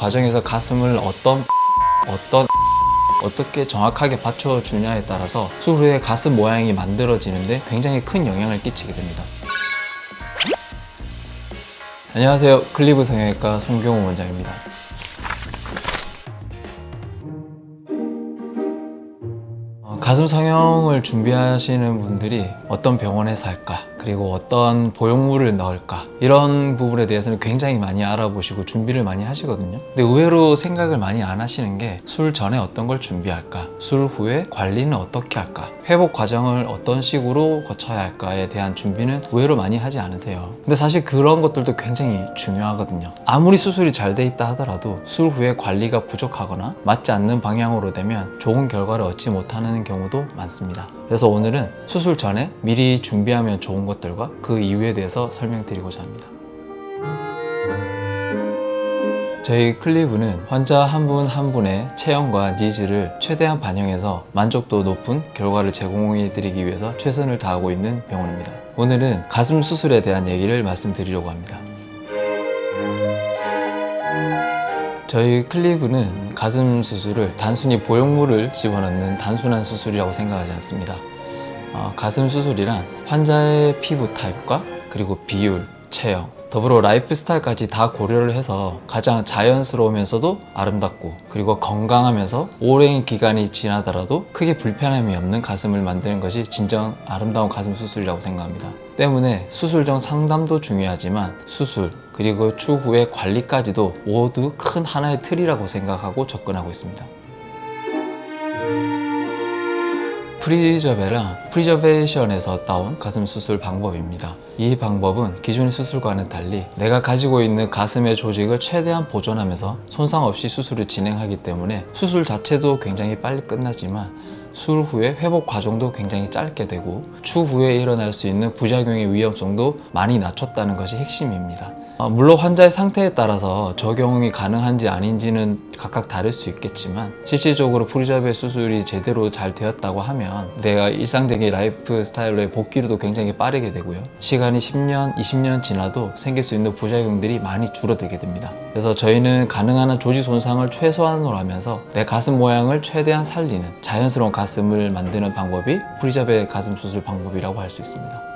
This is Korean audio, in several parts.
과정에서 가슴을 어떻게 정확하게 받쳐주냐에 따라서 수술 후에 가슴 모양이 만들어지는데 굉장히 큰 영향을 끼치게 됩니다. 안녕하세요. 클리브 성형외과 송경호 원장입니다. 가슴 성형을 준비하시는 분들이 어떤 병원에서 할까, 그리고 어떤 보형물을 넣을까, 이런 부분에 대해서는 굉장히 많이 알아보시고 준비를 많이 하시거든요. 근데 의외로 생각을 많이 안 하시는 게 술 전에 어떤 걸 준비할까, 술 후에 관리는 어떻게 할까, 회복 과정을 어떤 식으로 거쳐야 할까에 대한 준비는 의외로 많이 하지 않으세요. 근데 사실 그런 것들도 굉장히 중요하거든요. 아무리 수술이 잘 돼 있다 하더라도 술 후에 관리가 부족하거나 맞지 않는 방향으로 되면 좋은 결과를 얻지 못하는 경우도 많습니다. 그래서 오늘은 수술 전에 미리 준비하면 좋은 것들과 그 이유에 대해서 설명드리고자 합니다. 저희 클리브는 환자 한 분 한 분의 체형과 니즈를 최대한 반영해서 만족도 높은 결과를 제공해 드리기 위해서 최선을 다하고 있는 병원입니다. 오늘은 가슴 수술에 대한 얘기를 말씀드리려고 합니다. 저희 클리브는 가슴 수술을 단순히 보형물을 집어넣는 단순한 수술이라고 생각하지 않습니다. 가슴 수술이란 환자의 피부 타입과 그리고 비율, 체형, 더불어 라이프 스타일까지 다 고려를 해서 가장 자연스러우면서도 아름답고 그리고 건강하면서 오랜 기간이 지나더라도 크게 불편함이 없는 가슴을 만드는 것이 진정 아름다운 가슴 수술이라고 생각합니다. 때문에 수술 전 상담도 중요하지만 수술 그리고 추후의 관리까지도 모두 큰 하나의 틀이라고 생각하고 접근하고 있습니다. 프리저베이션에서 따온 가슴 수술 방법입니다. 이 방법은 기존의 수술과는 달리 내가 가지고 있는 가슴의 조직을 최대한 보존하면서 손상 없이 수술을 진행하기 때문에 수술 자체도 굉장히 빨리 끝나지만 수술 후에 회복 과정도 굉장히 짧게 되고 추후에 일어날 수 있는 부작용의 위험성도 많이 낮췄다는 것이 핵심입니다. 물론 환자의 상태에 따라서 적용이 가능한지 아닌지는 각각 다를 수 있겠지만 실질적으로 프리저베 수술이 제대로 잘 되었다고 하면 내가 일상적인 라이프 스타일로의 복귀도 굉장히 빠르게 되고요. 시간이 10년, 20년 지나도 생길 수 있는 부작용들이 많이 줄어들게 됩니다. 그래서 저희는 가능한 한 조직 손상을 최소한으로 하면서 내 가슴 모양을 최대한 살리는 자연스러운 가슴을 만드는 방법이 프리저베 가슴 수술 방법이라고 할 수 있습니다.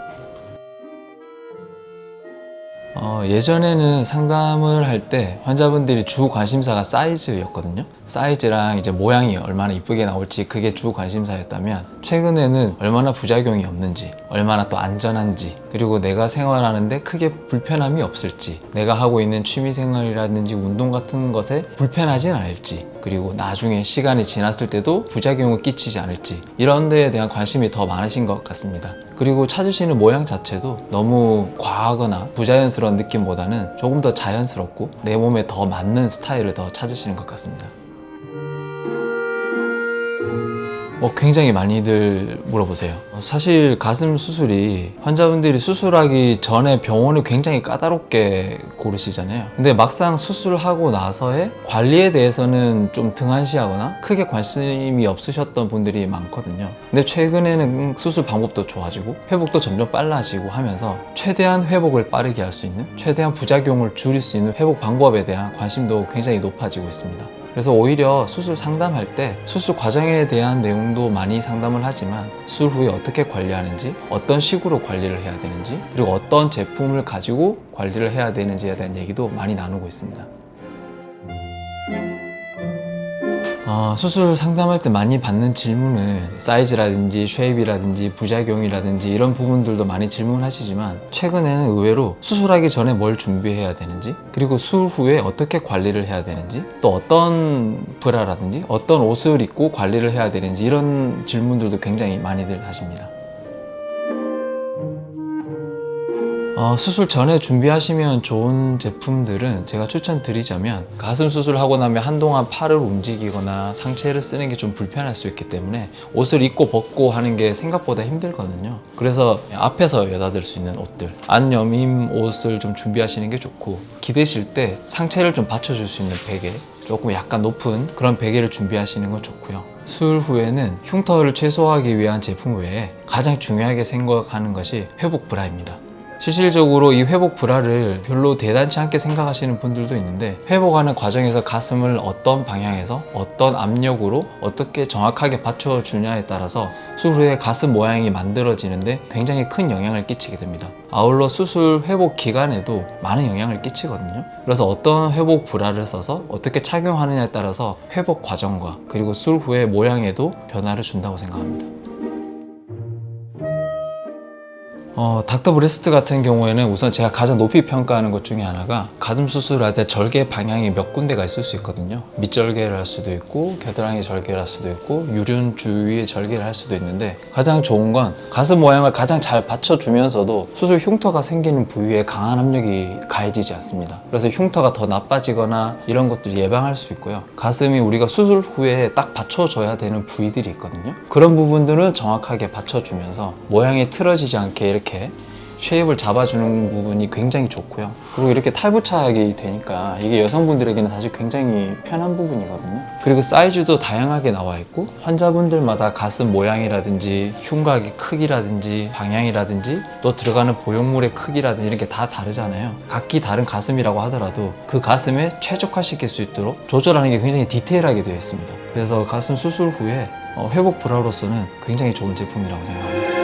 예전에는 상담을 할 때 환자분들이 주 관심사가 사이즈였거든요. 사이즈랑 이제 모양이 얼마나 이쁘게 나올지 그게 주 관심사였다면 최근에는 얼마나 부작용이 없는지, 얼마나 또 안전한지, 그리고 내가 생활하는데 크게 불편함이 없을지, 내가 하고 있는 취미생활이라든지 운동 같은 것에 불편하진 않을지, 그리고 나중에 시간이 지났을 때도 부작용을 끼치지 않을지 이런 데에 대한 관심이 더 많으신 것 같습니다. 그리고 찾으시는 모양 자체도 너무 과하거나 부자연스러운 느낌보다는 조금 더 자연스럽고 내 몸에 더 맞는 스타일을 더 찾으시는 것 같습니다. 굉장히 많이들 물어보세요. 사실 가슴 수술이 환자분들이 수술하기 전에 병원을 굉장히 까다롭게 고르시잖아요. 근데 막상 수술하고 나서의 관리에 대해서는 좀 등한시하거나 크게 관심이 없으셨던 분들이 많거든요. 근데 최근에는 수술 방법도 좋아지고 회복도 점점 빨라지고 하면서 최대한 회복을 빠르게 할 수 있는, 최대한 부작용을 줄일 수 있는 회복 방법에 대한 관심도 굉장히 높아지고 있습니다. 그래서 오히려 수술 상담할 때 수술 과정에 대한 내용도 많이 상담을 하지만 수술 후에 어떻게 관리하는지, 어떤 식으로 관리를 해야 되는지, 그리고 어떤 제품을 가지고 관리를 해야 되는지에 대한 얘기도 많이 나누고 있습니다. 수술 상담할 때 많이 받는 질문은 사이즈라든지 쉐입이라든지 부작용이라든지 이런 부분들도 많이 질문하시지만 최근에는 의외로 수술하기 전에 뭘 준비해야 되는지, 그리고 수술 후에 어떻게 관리를 해야 되는지, 또 어떤 브라라든지 어떤 옷을 입고 관리를 해야 되는지 이런 질문들도 굉장히 많이들 하십니다. 수술 전에 준비하시면 좋은 제품들은 제가 추천드리자면, 가슴 수술하고 나면 한동안 팔을 움직이거나 상체를 쓰는 게 좀 불편할 수 있기 때문에 옷을 입고 벗고 하는 게 생각보다 힘들거든요. 그래서 앞에서 여닫을 수 있는 옷들, 안여밈 옷을 좀 준비하시는 게 좋고, 기대실 때 상체를 좀 받쳐줄 수 있는 베개, 조금 약간 높은 그런 베개를 준비하시는 건 좋고요. 수술 후에는 흉터를 최소화하기 위한 제품 외에 가장 중요하게 생각하는 것이 회복 브라입니다. 실질적으로 이 회복 불알을 별로 대단치 않게 생각하시는 분들도 있는데, 회복하는 과정에서 가슴을 어떤 방향에서 어떤 압력으로 어떻게 정확하게 받쳐주냐에 따라서 수술 후에 가슴 모양이 만들어지는데 굉장히 큰 영향을 끼치게 됩니다. 아울러 수술 회복 기간에도 많은 영향을 끼치거든요. 그래서 어떤 회복 불알을 써서 어떻게 착용하느냐에 따라서 회복 과정과 그리고 수술 후의 모양에도 변화를 준다고 생각합니다. 닥터 브레스트 같은 경우에는 우선 제가 가장 높이 평가하는 것 중에 하나가, 가슴 수술할 때 절개 방향이 몇 군데가 있을 수 있거든요. 밑절개를 할 수도 있고 겨드랑이 절개를 할 수도 있고 유륜 주위에 절개를 할 수도 있는데, 가장 좋은 건 가슴 모양을 가장 잘 받쳐주면서도 수술 흉터가 생기는 부위에 강한 압력이 가해지지 않습니다. 그래서 흉터가 더 나빠지거나 이런 것들을 예방할 수 있고요. 가슴이 우리가 수술 후에 딱 받쳐줘야 되는 부위들이 있거든요. 그런 부분들은 정확하게 받쳐주면서 모양이 틀어지지 않게 이렇게 쉐입을 잡아주는 부분이 굉장히 좋고요. 그리고 이렇게 탈부착이 되니까 이게 여성분들에게는 사실 굉장히 편한 부분이거든요. 그리고 사이즈도 다양하게 나와 있고, 환자분들마다 가슴 모양이라든지 흉곽의 크기라든지 방향이라든지 또 들어가는 보형물의 크기라든지 이런 게 다 다르잖아요. 각기 다른 가슴이라고 하더라도 그 가슴에 최적화시킬 수 있도록 조절하는 게 굉장히 디테일하게 되어 있습니다. 그래서 가슴 수술 후에 회복 브라로서는 굉장히 좋은 제품이라고 생각합니다.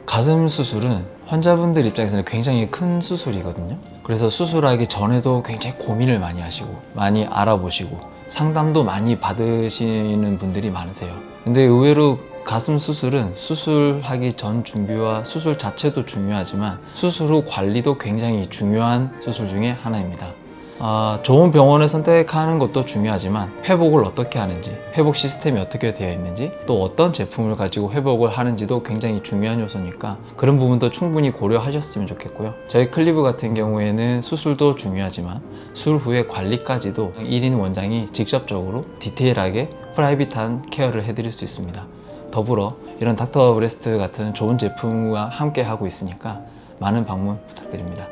가슴 수술은 환자분들 입장에서는 굉장히 큰 수술이거든요. 그래서 수술하기 전에도 굉장히 고민을 많이 하시고 많이 알아보시고 상담도 많이 받으시는 분들이 많으세요. 근데 의외로 가슴 수술은 수술하기 전 준비와 수술 자체도 중요하지만 수술 후 관리도 굉장히 중요한 수술 중에 하나입니다. 좋은 병원을 선택하는 것도 중요하지만 회복을 어떻게 하는지, 회복 시스템이 어떻게 되어 있는지, 또 어떤 제품을 가지고 회복을 하는지도 굉장히 중요한 요소니까 그런 부분도 충분히 고려하셨으면 좋겠고요. 저희 클리브 같은 경우에는 수술도 중요하지만 수술 후의 관리까지도 1인 원장이 직접적으로 디테일하게 프라이빗한 케어를 해드릴 수 있습니다. 더불어 이런 닥터 브레스트 같은 좋은 제품과 함께 하고 있으니까 많은 방문 부탁드립니다.